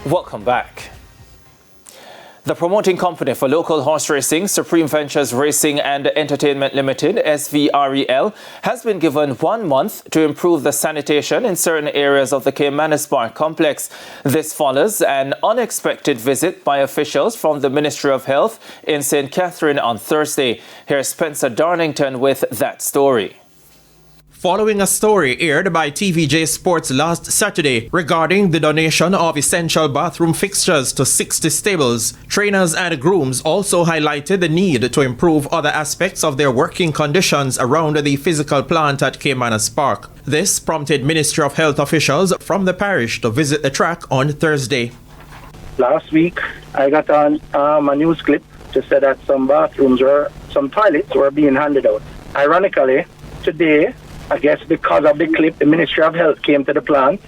Welcome back. The promoting company for local horse racing, Supreme Ventures Racing and Entertainment Limited, SVREL, has been given 1 month to improve the sanitation in certain areas of the Caymanas Park complex. This follows an unexpected visit by officials from the Ministry of Health in St. Catherine on Thursday. Here's Spencer Darlington with that story. Following a story aired by TVJ Sports last Saturday regarding the donation of essential bathroom fixtures to 60 stables, trainers and grooms also highlighted the need to improve other aspects of their working conditions around the physical plant at Caymanas Park. This prompted Ministry of Health officials from the parish to visit the track on Thursday. Last week, I got on a news clip to say that some toilets were being handed out. Ironically, today, I guess because of the clip, the Ministry of Health came to the plant.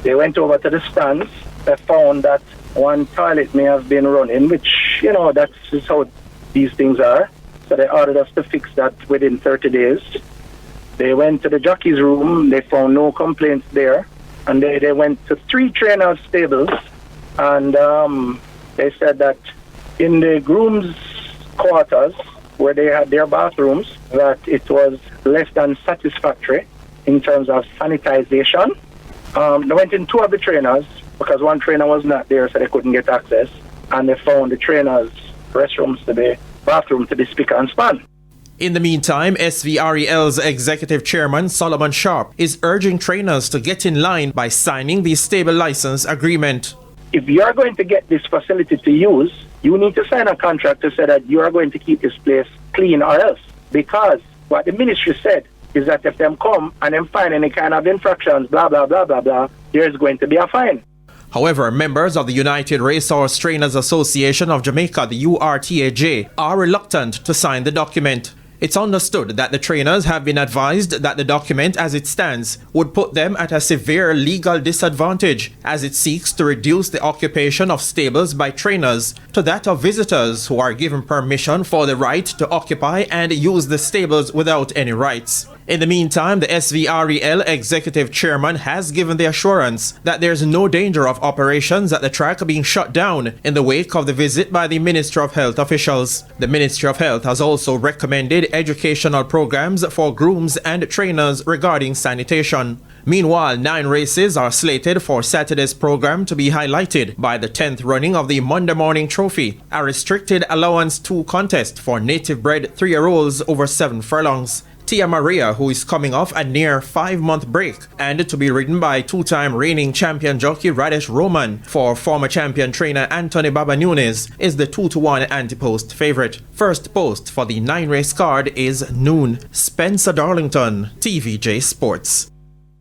They went over to the stands. They found that one toilet may have been running, which, that's just how these things are. So they ordered us to fix that within 30 days. They went to the jockey's room. They found no complaints there. And they went to 3 trainers' stables. And they said that in the groom's quarters, where they had their bathrooms, that it was less than satisfactory in terms of sanitization. They went in 2 of the trainers because one trainer was not there, so they couldn't get access. And they found the trainers' bathroom to be spick and span. In the meantime, SVREL's executive chairman, Solomon Sharp, is urging trainers to get in line by signing the stable license agreement. If you are going to get this facility to use, you need to sign a contract to say that you are going to keep this place clean or else. Because what the ministry said is that if them come and them find any kind of infractions, blah, blah, blah, blah, blah, there is going to be a fine. However, members of the United Racehorse Trainers Association of Jamaica, the URTAJ, are reluctant to sign the document. It's understood that the trainers have been advised that the document as it stands would put them at a severe legal disadvantage as it seeks to reduce the occupation of stables by trainers to that of visitors who are given permission for the right to occupy and use the stables without any rights. In the meantime, the SVREL executive chairman has given the assurance that there's no danger of operations at the track being shut down in the wake of the visit by the Ministry of Health officials. The Ministry of Health has also recommended educational programs for grooms and trainers regarding sanitation. Meanwhile, 9 races are slated for Saturday's program to be highlighted by the 10th running of the Monday Morning Trophy, a restricted allowance 2 contest for native-bred 3-year-olds over 7 furlongs. Tia Maria, who is coming off a near 5-month break, and to be ridden by 2-time reigning champion jockey Radesh Roman for former champion trainer Anthony Baba Nunes, is the 2-1 anti-post favorite. First post for the 9-race card is noon. Spencer Darlington, TVJ Sports.